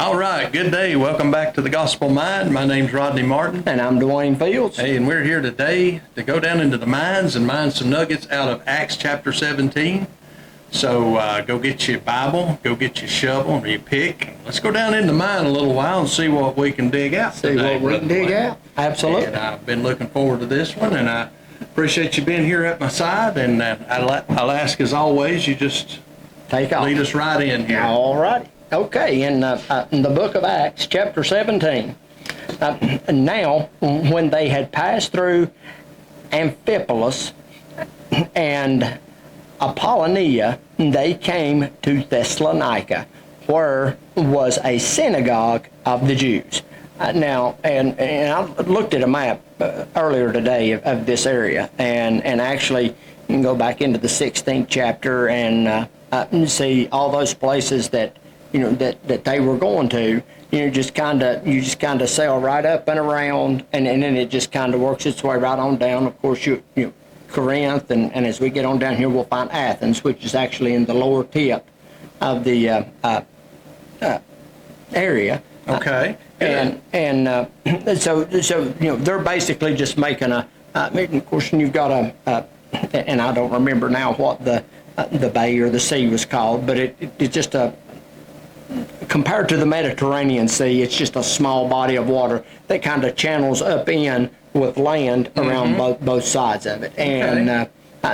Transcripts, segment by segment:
All right, good day. Welcome back to the Gospel Mind. My name's Rodney Martin. And I'm Dwayne Fields. Hey, and we're here today to go down into the mines and mine some nuggets out of Acts chapter 17. So go get your Bible, go get your shovel or your pick. Let's go down in the mine a little while and see what we can dig out today. See what we can dig out. Absolutely. And I've been looking forward to this one, and I appreciate you being here at my side. And I'll ask, as always, you just take off. Lead us right in here. All righty. Okay, in the book of Acts, chapter 17, now when they had passed through Amphipolis and Apollonia, they came to Thessalonica, where was a synagogue of the Jews. Now, and I looked at a map earlier today of this area, and actually you can go back into the 16th chapter and see all those places that that they were going to. You just kind of sail right up and around, and then it just kind of works its way right on down. Of course, you Corinth, and as we get on down here, we'll find Athens, which is actually in the lower tip of the area. Okay. And so they're basically just making a. Of course, you've got and I don't remember now what the bay or the sea was called, but it's just compared to the Mediterranean Sea, it's just a small body of water that kind of channels up in with land around both sides of it. And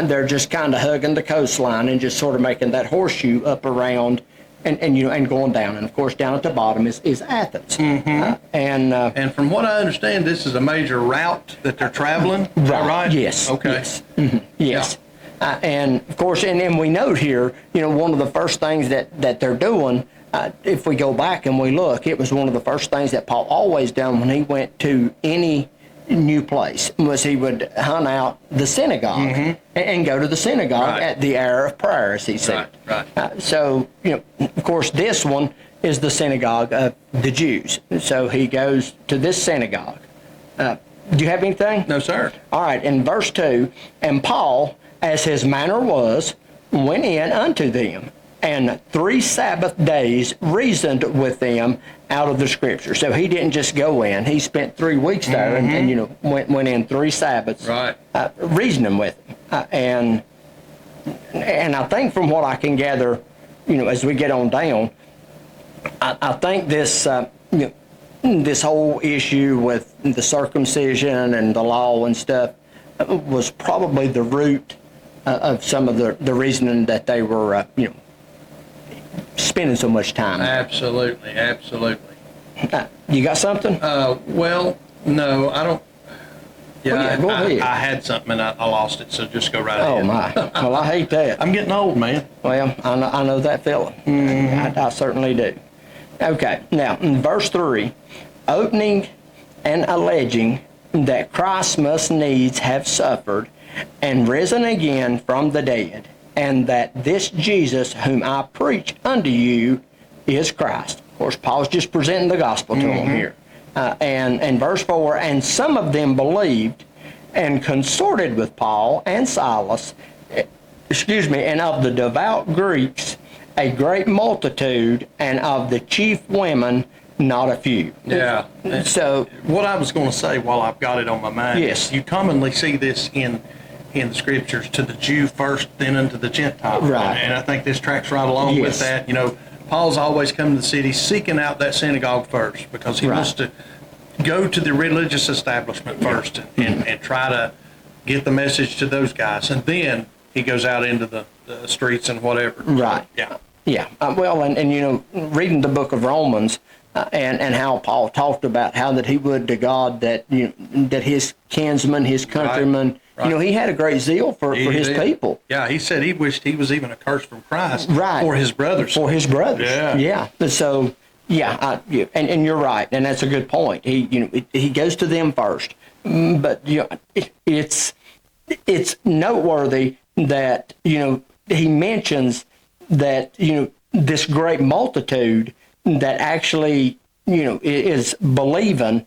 they're just kind of hugging the coastline and just sort of making that horseshoe up around and going down. And of course, down at the bottom is Athens. And from what I understand, this is a major route that they're traveling. Is that right? Yes. Okay. Yes. Yes. Yeah. And of course, and we note here, one of the first things that they're doing, if we go back and we look, it was one of the first things that Paul always done when he went to any new place, was he would hunt out the synagogue and go to the synagogue at the hour of prayer, as he said. Right. So, of course, this one is the synagogue of the Jews. So he goes to this synagogue. Do you have anything? No, sir. All right, in verse 2, and Paul, as his manner was, went in unto them, and 3 Sabbath days reasoned with them out of the Scripture. So he didn't just go in; he spent 3 weeks there, and went in 3 Sabbaths, reasoning with them. And I think from what I can gather, as we get on down, I think this this whole issue with the circumcision and the law and stuff was probably the root of some of the reasoning that they were spending so much time. Absolutely. You got something? Well, no, I don't. Yeah, go ahead. I had something and I lost it, so just go right ahead. Oh, my. Well, I hate that. I'm getting old, man. Well, I know that feeling. I certainly do. Okay, now, in verse 3, opening and alleging that Christ must needs have suffered and risen again from the dead, and that this Jesus whom I preach unto you is Christ. Of course, Paul's just presenting the gospel to them here. And verse 4, and some of them believed and consorted with Paul and Silas, and of the devout Greeks a great multitude, and of the chief women not a few. Yeah. So what I was going to say while I've got it on my mind, yes, you commonly see this in the Scriptures, to the Jew first, then unto the Gentile. Right. And I think this tracks right along with that. Paul's always come to the city seeking out that synagogue first, because he wants to go to the religious establishment first and try to get the message to those guys. And then he goes out into the streets and whatever. Right. Yeah. Yeah. Well, and reading the book of Romans, and how Paul talked about how that he would to God that that his kinsmen, his countrymen, he had a great zeal for his people. Yeah, he said he wished he was even accursed from Christ for his brothers. For his brothers. Yeah. So and you're right, and that's a good point. He goes to them first, but it's noteworthy that he mentions that this great multitude that actually is believing.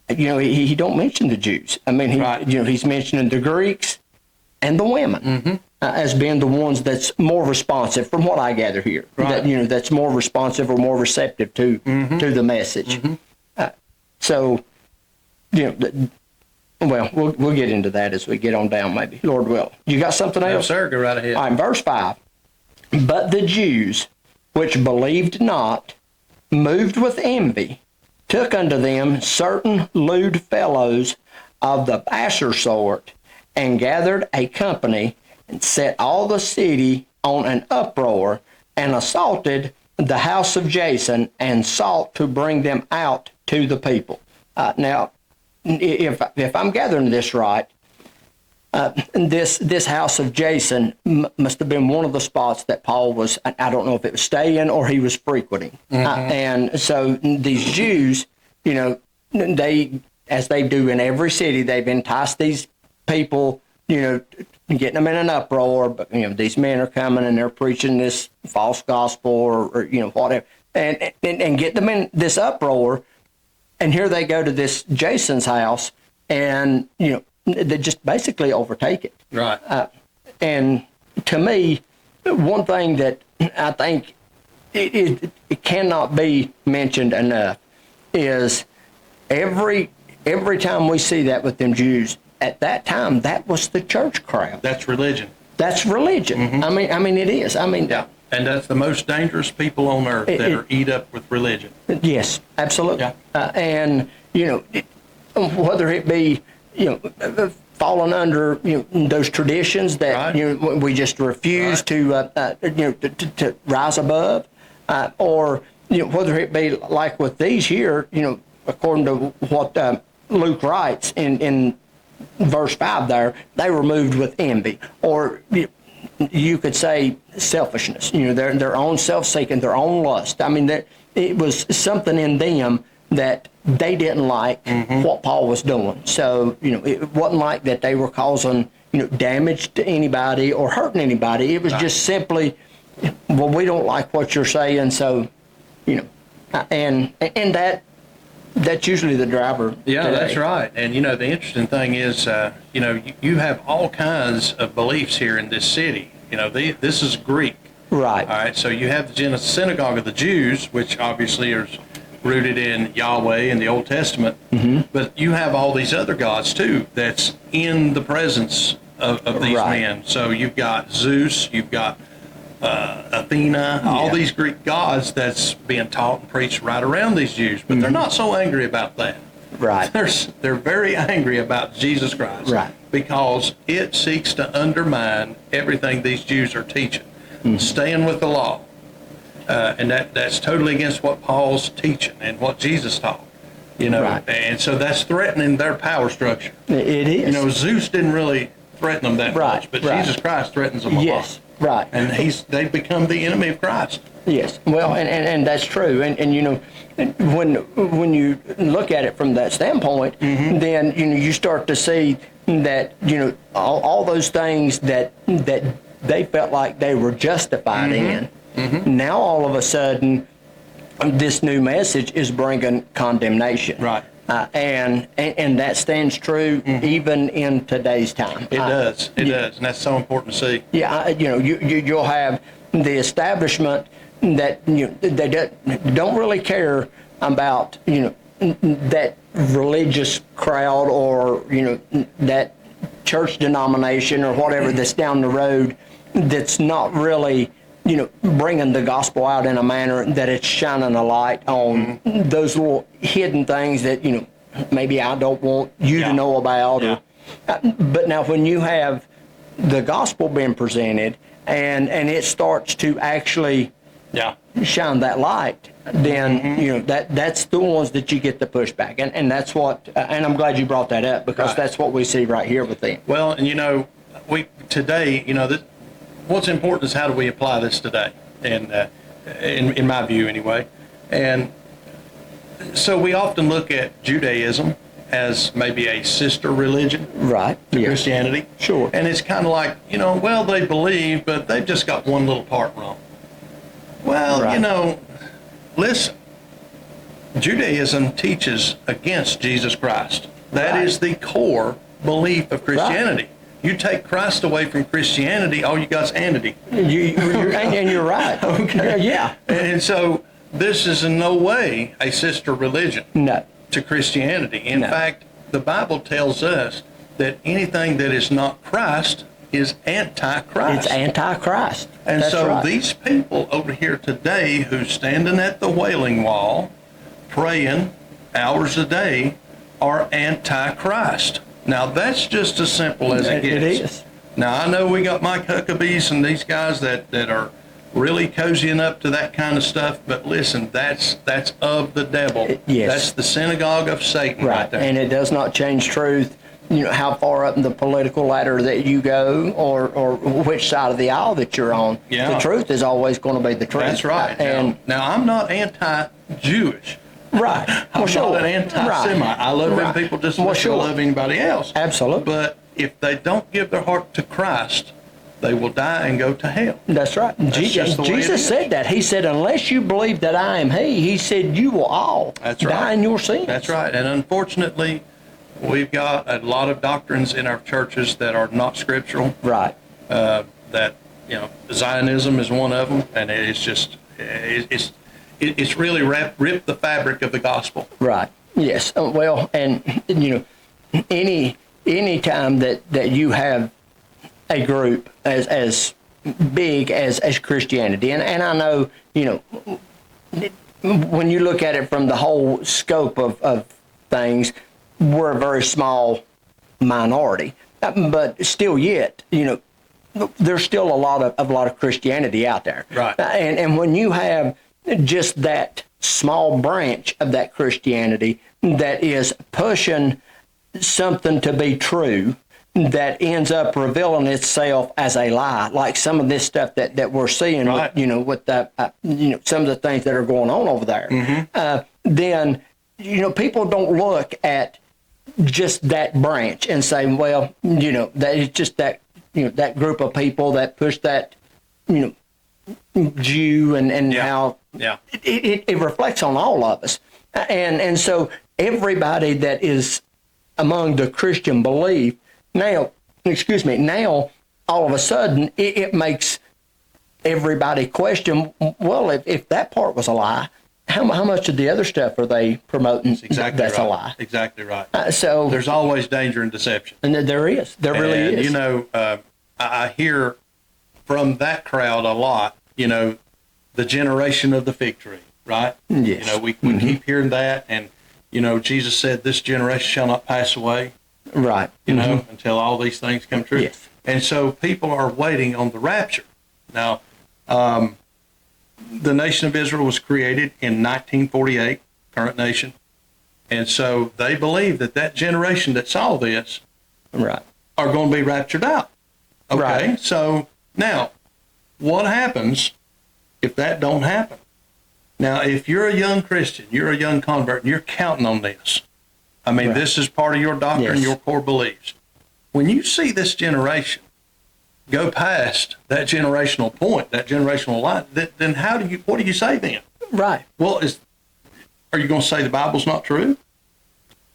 He don't mention the Jews. I mean, he's mentioning the Greeks and the women as being the ones that's more responsive, from what I gather here. Right. That that's more responsive or more receptive to the message. So, well, we'll get into that as we get on down, maybe, Lord will. You got something No, else? sir, go right ahead. All right, verse 5. But the Jews, which believed not, moved with envy, took unto them certain lewd fellows of the baser sort, and gathered a company, and set all the city on an uproar, and assaulted the house of Jason, and sought to bring them out to the people. Now, if I'm gathering this right, this house of Jason must have been one of the spots that Paul was, I don't know if it was staying or he was frequenting. And so these Jews, they, as they do in every city, they've enticed these people, getting them in an uproar, but, these men are coming and they're preaching this false gospel or whatever, and get them in this uproar. And here they go to this Jason's house and, they just basically overtake it. Right. And to me, one thing that I think it cannot be mentioned enough is every time we see that with them Jews, at that time, that was the church crowd. That's religion. That's religion. I mean, it is. Yeah. And that's the most dangerous people on earth that are eat up with religion. Yes, absolutely. Yeah. And, whether it be, falling under, those traditions that, Right. We just refuse to rise above, or, whether it be like with these here, according to what Luke writes in verse 5 there, they were moved with envy, or you could say selfishness, their own self-seeking, their own lust. I mean, that it was something in them that they didn't like what Paul was doing. So, it wasn't like that they were causing, damage to anybody or hurting anybody. It was just simply, well, we don't like what you're saying, so, and that's usually the driver. Yeah, today. that's right. And, the interesting thing is, you have all kinds of beliefs here in this city. This is Greek. Right. All right, so you have the synagogue of the Jews, which obviously is rooted in Yahweh in the Old Testament, but you have all these other gods too that's in the presence of these men. So you've got Zeus, you've got Athena, all these Greek gods that's being taught and preached right around these Jews, but they're not so angry about that. Right. They're very angry about Jesus Christ, right, because it seeks to undermine everything these Jews are teaching, staying with the law. And that's totally against what Paul's teaching and what Jesus taught, Right. And so that's threatening their power structure. It is. Zeus didn't really threaten them that much, but Jesus Christ threatens them a lot. Yes, right. And they've become the enemy of Christ. Yes, well, and that's true. And when you look at it from that standpoint, then you start to see that all those things that they felt like they were justified in. Now all of a sudden, this new message is bringing condemnation. Right. And that stands true even in today's time. It does. It does, and that's so important to see. Yeah, you'll have the establishment that they don't really care about that religious crowd or that church denomination or whatever that's down the road that's not really bringing the gospel out in a manner that it's shining a light on those little hidden things that maybe I don't want you to know about. Yeah. But now when you have the gospel being presented and it starts to actually shine that light, then that's the ones that you get the pushback, and that's what. And I'm glad you brought that up because that's what we see right here with them. Well, and we today, what's important is how do we apply this today, and in my view anyway. And so we often look at Judaism as maybe a sister religion to Christianity. Sure. And it's kind of like, well, they believe, but they've just got one little part wrong. Well, listen, Judaism teaches against Jesus Christ. That is the core belief of Christianity. You take Christ away from Christianity, all you got's entity. And you're right. Okay. Yeah. And so this is in no way a sister religion No. to Christianity. In No. fact, the Bible tells us that anything that is not Christ is anti-Christ. It's anti-Christ. And That's so right. these people over here today who's standing at the Wailing Wall, praying hours a day, are anti-Christ. Now, that's just as simple as it gets. It is. Now, I know we got Mike Huckabees and these guys that are really cozying up to that kind of stuff, but listen, that's of the devil. Yes. That's the synagogue of Satan right there. And it does not change truth, how far up in the political ladder that you go or which side of the aisle that you're on. Yeah. The truth is always going to be the truth. That's right. And now, I'm not anti-Jewish. right. I'm not an anti-Semite. Right. I love them Right. people just Well, as I love anybody else. Absolutely. But if they don't give their heart to Christ, they will die and go to hell. That's right. just the way it Jesus is. said that. He said, unless you believe that I am he said, you will all That's die right. in your sins. That's right. And unfortunately, we've got a lot of doctrines in our churches that are not scriptural. Right. That, Zionism is one of them, and it's just, it's really ripped the fabric of the gospel. Right. Yes. Well, and any time that you have a group as big as Christianity, and I know when you look at it from the whole scope of things, we're a very small minority, but still yet there's still a lot of Christianity out there. Right. And when you have just that small branch of that Christianity that is pushing something to be true that ends up revealing itself as a lie, like some of this stuff that we're seeing, right. with the, some of the things that are going on over there, Mm-hmm. then, people don't look at just that branch and say, well, that it's just that, that group of people that push that, Jew and Yeah. how Yeah. it reflects on all of us. And so everybody that is among the Christian belief, now all of a sudden it makes everybody question, well, if that part was a lie, how much of the other stuff are they promoting Exactly that's right. a lie? Exactly right. So There's always danger in deception. and there is. There really And, is. I hear from that crowd a lot, the generation of the fig tree, right? Yes. We keep hearing that. And, Jesus said, this generation shall not pass away, Right. until all these things come true. Yes. And so people are waiting on the rapture. Now, the nation of Israel was created in 1948, current nation. And so they believe that generation that saw this Right. are going to be raptured out. Okay, Right. So now, what happens if that don't happen? Now, if you're a young Christian, you're a young convert, and you're counting on this. I mean, Right. this is part of your doctrine, Yes. your core beliefs. When you see this generation go past that generational point, that generational line, then what do you say then? Right. Well, are you going to say the Bible's not true?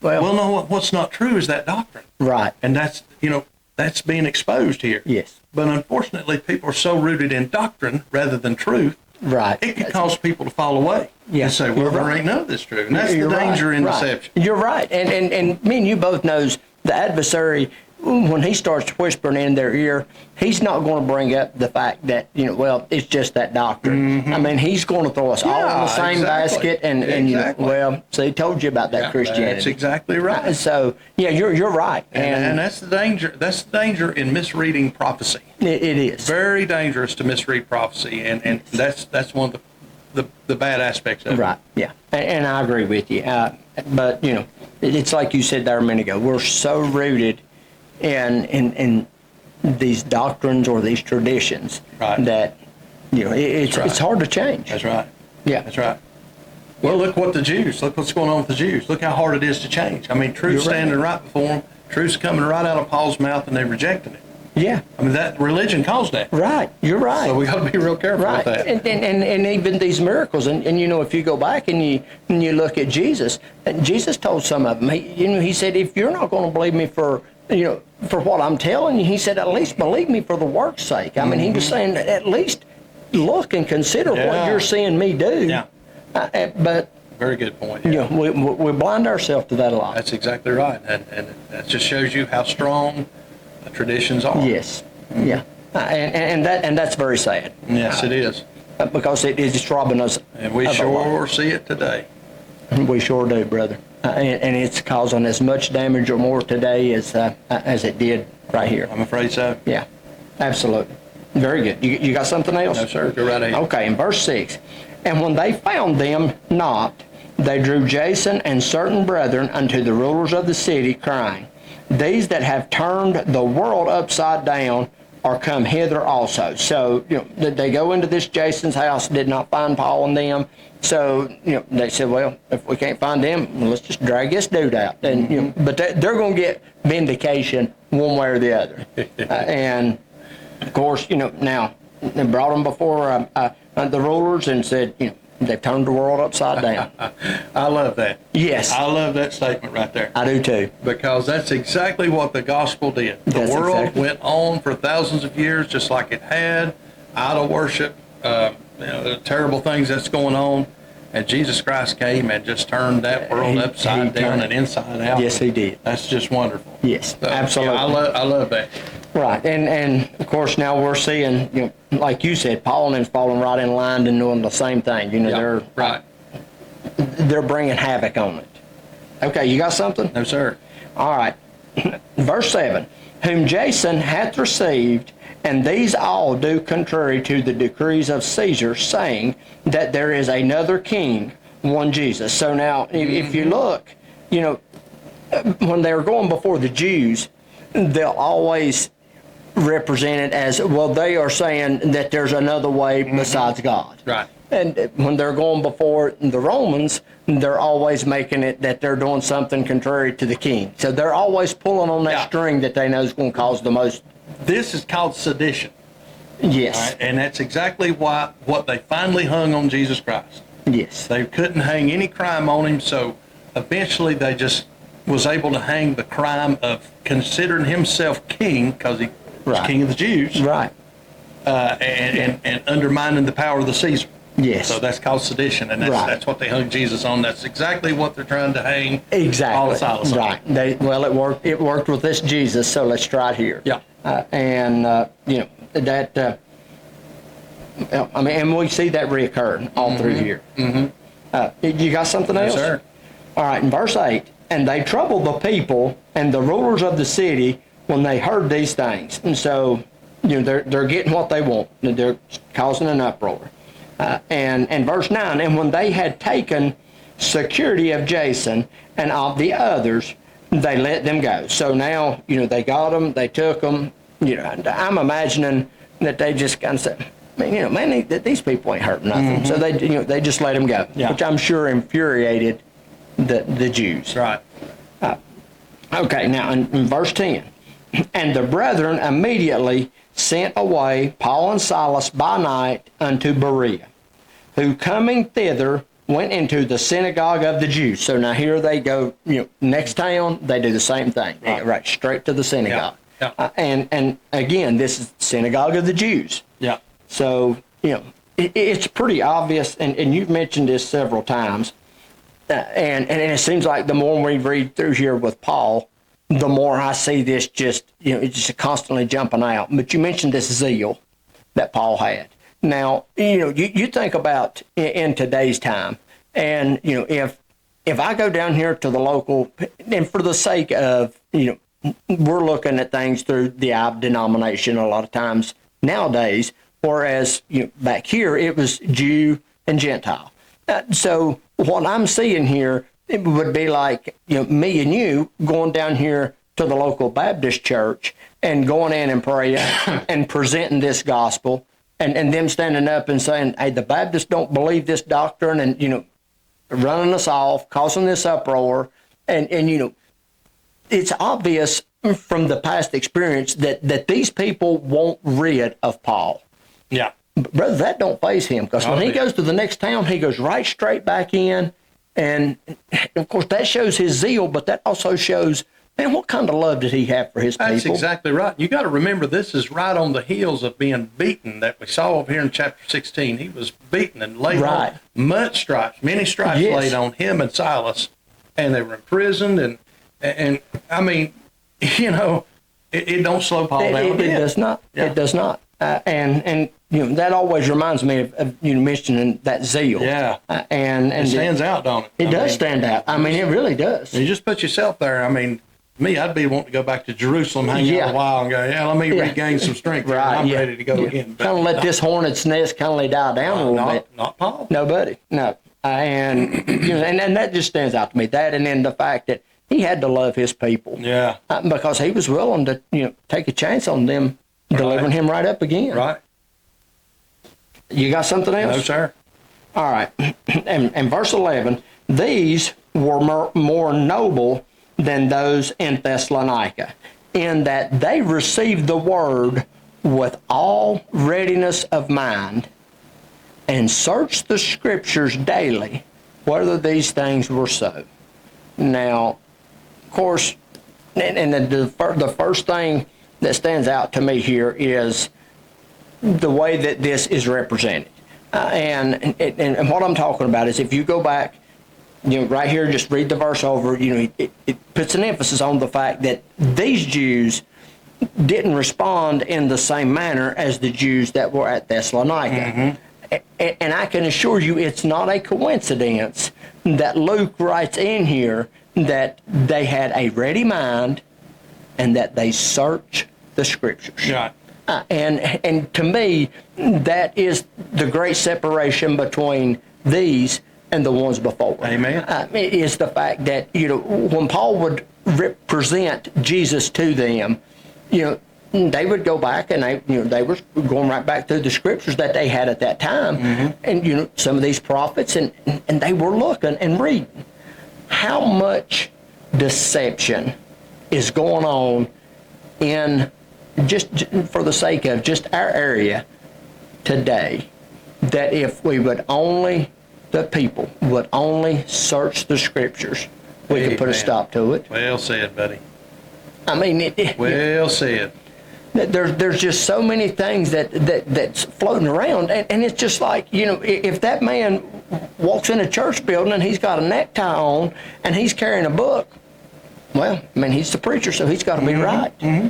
Well, no, what's not true is that doctrine. Right. And that's being exposed here. Yes. But unfortunately, people are so rooted in doctrine rather than truth, Right. it can cause people to fall away Yeah, and say, well, you're there right. ain't none of this true. And that's the You're danger right, in right. deception. You're right. And me and you both knows the adversary, when he starts whispering in their ear, he's not going to bring up the fact that, it's just that doctrine. I mean, he's going to throw us all in the Mm-hmm. Yeah, same exactly. basket and Exactly. so he told you about that Christianity. That's exactly right. So, yeah, you're right. And that's the danger. That's the danger in misreading prophecy. It is. Very dangerous to misread prophecy, and that's one of the bad aspects of it. Right, yeah. And I agree with you. But, it's like you said there a minute ago. We're so rooted in these doctrines or these traditions Right. that, it's right. it's hard to change. That's right. Yeah. That's right. Well, look what's going on with the Jews. Look how hard it is to change. I mean, truth's You're right. standing right before them. Truth's coming right out of Paul's mouth, and they're rejecting it. Yeah, I mean, that religion caused that. right. You're right. So we got to be real careful Right, with that. and even these miracles, and if you go back and you look at Jesus, and Jesus told some of them, he said, if you're not going to believe me for for what I'm telling you, he said, at least believe me for the work's sake. I mean, he was saying, at least look and consider what you're seeing me do. Yeah. But very good point. Yeah. We blind ourselves to that a lot. That's exactly right. And that just shows you how strong the traditions are. Yes. Yeah. And that's very sad. Yes, it is. Because it is robbing us. And we sure see it today. We sure do, brother. And it's causing as much damage or more today as it did right here. I'm afraid so. Yeah, absolutely. Very good. You got something else? No, sir. Go right ahead. Okay, in verse 6. And when they found them not, they drew Jason and certain brethren unto the rulers of the city, crying, These that have turned the world upside down are come hither also. So, they go into this Jason's house, did not find Paul and them. So, they said, well, if we can't find them, let's just drag this dude out. And, but they're going to get vindication one way or the other. And, of course, now they brought them before the rulers and said, they've turned the world upside down. I love that. Yes. I love that statement right there. I do too. Because that's exactly what the gospel did. The world went on for thousands of years just like it had. Idol worship, the terrible things that's going on. And Jesus Christ came and just turned that world upside down and inside out. Yes, he did. That's just wonderful. Yes, so, absolutely. I love that. Right, and of course now we're seeing, like you said, Paul and them's falling right in line and doing the same thing. They're bringing havoc on it. Okay, you got something? No, sir. All right. Verse 7, whom Jason hath received, and these all do contrary to the decrees of Caesar, saying that there is another king, one Jesus. So now, if you look, when they're going before the Jews, they'll always represent it as, well, they are saying that there's another way besides God. Right. And when they're going before the Romans, they're always making it that they're doing something contrary to the king. So they're always pulling on that string that they know is going to cause the most. This is called sedition. Yes. Right? And that's exactly what they finally hung on Jesus Christ. Yes. They couldn't hang any crime on him, so eventually they just was able to hang the crime of considering himself king, because he was king of the Jews. Right. And undermining the power of the Caesar. Yes. So that's called sedition, and that's what they hung Jesus on. That's exactly what they're trying to hang Paul and Silas on. Right. It worked with this Jesus, so let's try it here. Yeah. And and we see that reoccur all through here. Mm-hmm. You got something else? Yes, sir. All right, in verse 8, and they troubled the people and the rulers of the city when they heard these things. And so, they're getting what they want. They're causing an uproar. And verse 9, and when they had taken security of Jason and of the others, they let them go. So now, they got them, they took them. I'm imagining that they just kind of said, man, these people ain't hurting nothing. Mm-hmm. So they just let them go, which I'm sure infuriated the Jews. Right. Okay, now in verse 10, and the brethren immediately sent away Paul and Silas by night unto Berea, who coming thither went into the synagogue of the Jews. So now here they go, next town, they do the same thing. They go right straight to the synagogue. Yeah. And again, this is the synagogue of the Jews. Yeah. So, it's pretty obvious, and you've mentioned this several times, and it seems like the more we read through here with Paul, the more I see this it's just constantly jumping out. But you mentioned this zeal that Paul had. Now, you think about in today's time, and, if I go down here to the local, and for the sake of, we're looking at things through the denomination a lot of times nowadays, whereas, back here it was Jew and Gentile. So what I'm seeing here, it would be like, me and you going down here to the local Baptist church and going in and praying and presenting this gospel, and them standing up and saying, hey, the Baptists don't believe this doctrine, and, running us off, causing this uproar. And it's obvious from the past experience that these people want rid of Paul. Yeah. But brother, that don't faze him, because when he goes to the next town, he goes right straight back in. And, of course, that shows his zeal, but that also shows Man, what kind of love did he have for his people? That's exactly right. You got to remember, this is right on the heels of being beaten that we saw over here in chapter 16. He was beaten and laid on much stripes, many stripes laid on him and Silas, and they were imprisoned. And I mean, you know, it don't slow Paul down. It does not. Yeah. It does not. And you know, that always reminds me of you mentioning that zeal. Yeah. And it stands out, don't it? It does stand out. I mean, it really does. You just put yourself there. I mean, me, I'd be wanting to go back to Jerusalem, hang out a while, and go, let me regain some strength. Right, I'm ready to go again. Kind of let this hornet's nest kind of die down a little bit. Not Paul. Nobody. No. And you know, and that just stands out to me. That, and then the fact that he had to love his people. Yeah. Because he was willing to, you know, take a chance on them delivering him right up again. Right. You got something else? No, sir. All right. And verse 11, these were more noble than those in Thessalonica, in that they received the word with all readiness of mind and searched the scriptures daily whether these things were so. Now, of course, and the first thing that stands out to me here is the way that this is represented. And what I'm talking about is, if you go back, you know, right here, just read the verse over, you know, it puts an emphasis on the fact that these Jews didn't respond in the same manner as the Jews that were at Thessalonica. Mm-hmm. And I can assure you, it's not a coincidence that Luke writes in here that they had a ready mind and that they search the scriptures. Right. And to me, that is the great separation between these and the ones before. Amen. Is the fact that, you know, when Paul would represent Jesus to them, you know, they would go back and they were going right back through the scriptures that they had at that time, mm-hmm. and you know, some of these prophets, and they were looking and reading. How much deception is going on in, just for the sake of just our area today, that if we would only, the people would only search the scriptures, we could put a stop to it. Well said, buddy. I mean, well said. There's just so many things that's floating around, and it's just like, you know, if that man walks in a church building and he's got a necktie on and he's carrying a book, well, I mean, he's the preacher, so he's got to be right. Mm-hmm.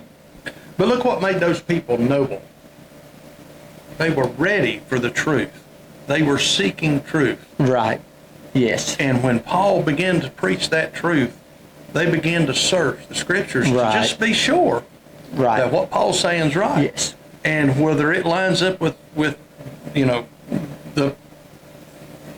But look what made those people noble. They were ready for the truth. They were seeking truth. Right. Yes. And when Paul began to preach that truth, they began to search the scriptures to just be sure that what Paul's saying is right. Yes. And whether it lines up with you know, the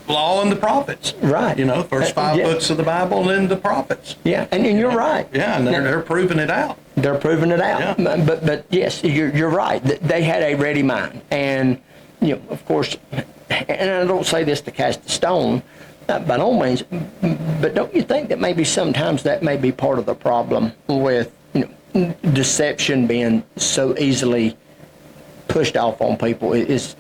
law and the prophts. Right. You know, first five books of the Bible and then the prophets. Yeah, and you're right. Yeah, and they're proving it out. They're proving it out. Yeah. But yes, you're right. They had a ready mind. And, you know, of course, and I don't say this to cast a stone, by no means, but don't you think that maybe sometimes that may be part of the problem with, you know, deception being so easily pushed off on people? Is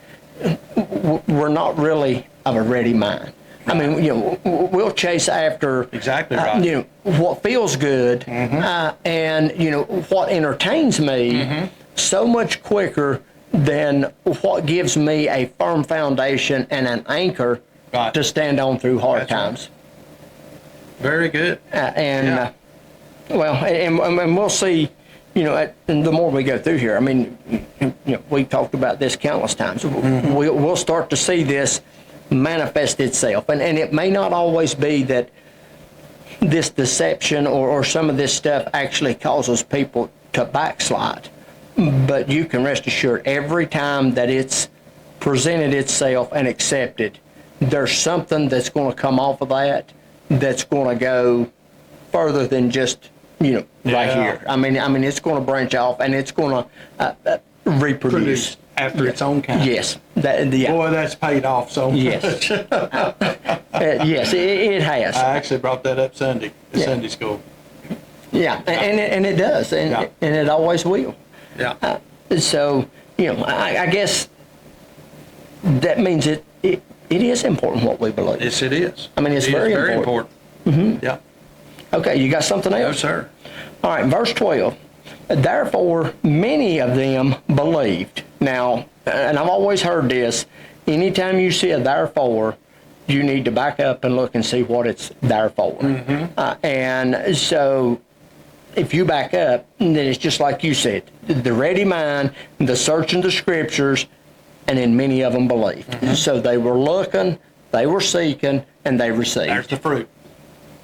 we're not really of a ready mind. I mean, you know, we'll chase after exactly right. You know, what feels good, mm-hmm. And you know, what entertains me, mm-hmm. so much quicker than what gives me a firm foundation and an anchor to stand on through hard times. Right. Very good. Well, and we'll see. You know, and the more we go through here, I mean, you know, we've talked about this countless times. Mm-hmm. We'll start to see this manifest itself, and it may not always be that this deception or some of this stuff actually causes people to backslide, but you can rest assured every time that it's presented itself and accepted, there's something that's going to come off of that that's going to go further than just, you know, right here. I mean, it's going to branch off and it's going to reproduce after its own kind. Yes. Boy, that's paid off so much. Yes. Yes, it has. I actually brought that up Sunday at Sunday school. Yeah, and it does, and it always will. Yeah. So, you know, I guess that means it is important what we believe. Yes, it is. I mean, it's very important. Mm-hmm. Yeah. Okay, you got something else? No, sir. All right, verse 12. Therefore, many of them believed. Now, and I've always heard this, anytime you see a therefore, you need to back up and look and see what it's there for. And so, if you back up, then it's just like you said, the ready mind, the searching the scriptures, and then many of them believed. So they were looking, they were seeking, and they received. There's the fruit.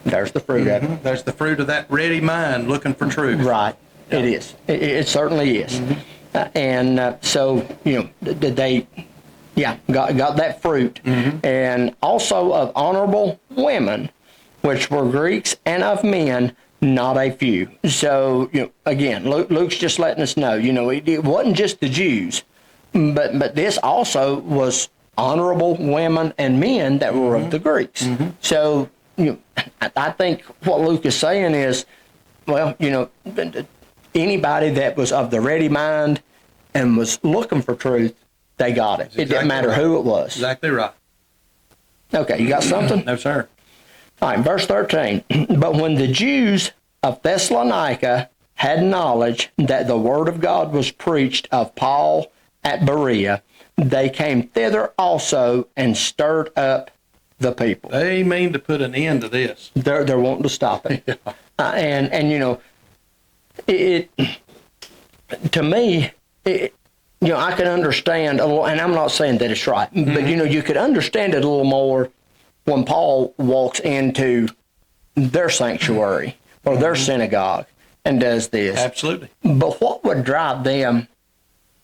There's the fruit of it. There's the fruit of that ready mind looking for truth. Right. Yeah. It is. It certainly is. So, they got that fruit. And also of honorable women, which were Greeks, and of men, not a few. So, again, Luke's just letting us know, it wasn't just the Jews, but this also was honorable women and men that were of the Greeks. So, I think what Luke is saying is, well, anybody that was of the ready mind and was looking for truth, they got it. It didn't matter who it was. Exactly right. Okay, you got something? No, sir. All right, verse 13. But when the Jews of Thessalonica had knowledge that the word of God was preached of Paul at Berea, they came thither also and stirred up the people. They mean to put an end to this. They're wanting to stop it. It to me, I can understand a little, and I'm not saying that it's right, but you could understand it a little more when Paul walks into their sanctuary or their synagogue and does this. Absolutely. But what would drive them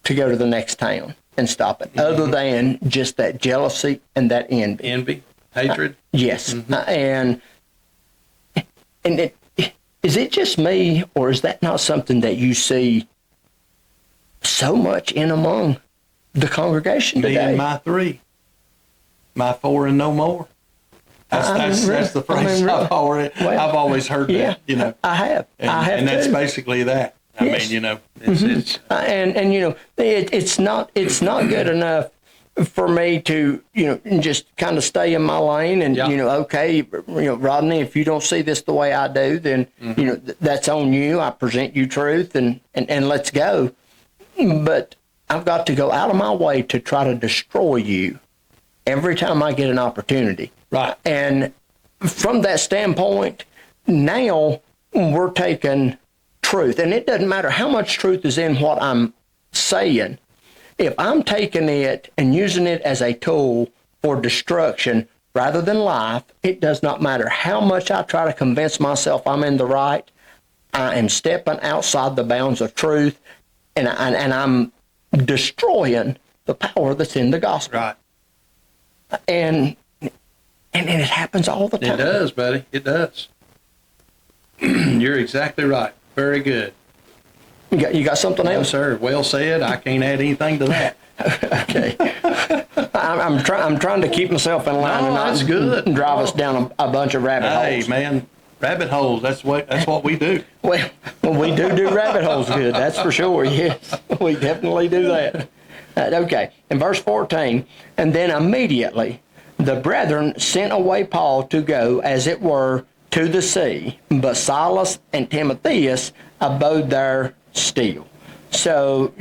to go to the next town and stop it, other than just that jealousy and that envy? Envy, hatred. Yes. And is it just me, or is that not something that you see so much in among the congregation Me today? and my three. My four and no more. That's the phrase I've always heard that, I have. And that's too. basically that. Yes. It's it's not good enough for me to just kind of stay in my lane and okay, Rodney, if you don't see this the way I do, then that's on you. I present you truth and let's go. But I've got to go out of my way to try to destroy you every time I get an opportunity. Right. And from that standpoint, now we're taking truth, and it doesn't matter how much truth is in what I'm saying. If I'm taking it and using it as a tool for destruction rather than life, it does not matter how much I try to convince myself I'm in the right. I am stepping outside the bounds of truth, and I'm destroying the power that's in the gospel. right. And it happens all the time. It does, buddy. It does. You're exactly right. Very good. You got something No, else? sir. Well said. I can't add anything to that. Okay. I'm trying to keep myself in line and not that's good. drive us down a bunch of rabbit Hey, holes. man, rabbit holes. That's what we do. Well, we do rabbit holes good, that's for sure. Yes, we definitely do that. Okay, in verse 14, and then immediately the brethren sent away Paul to go, as it were, to the sea, but Silas and Timotheus abode there still. So,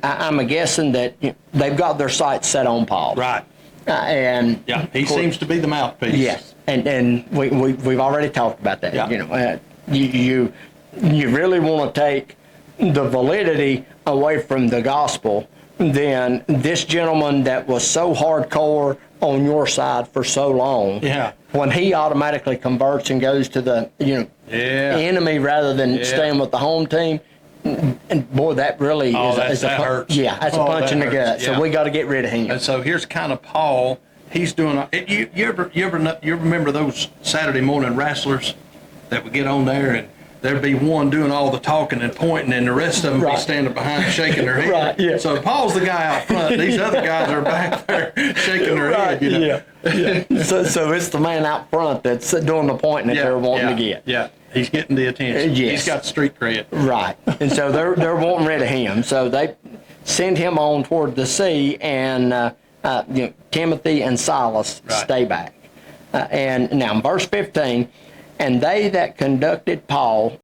I'm guessing that they've got their sights set on Paul. Right. And Yeah, he seems to be the mouthpiece. yes, and we've already talked about that. Yeah. You really want to take the validity away from the gospel, then this gentleman that was so hardcore on your side for so long, Yeah. when he automatically converts and goes to the enemy rather than staying with the home team, and boy, that really is that hurts. Yeah, that's a punch that in the hurts. gut. Yeah. So we got to get rid of him. And so here's kind of Paul. He's doing. You remember those Saturday morning wrestlers that would get on there and there'd be one doing all the talking and pointing, and the rest of them Right. be standing behind shaking their head. Right, yeah. So Paul's the guy out front. These other guys are back there shaking their head. Yeah. So it's the man out front that's doing the pointing that they're wanting to get. Yeah, he's getting the attention. Yes. He's got street cred. Right. And so they're wanting rid of him. So they send him on toward the sea, and Timothy and Silas stay back. And now in verse 15, and they that conducted Paul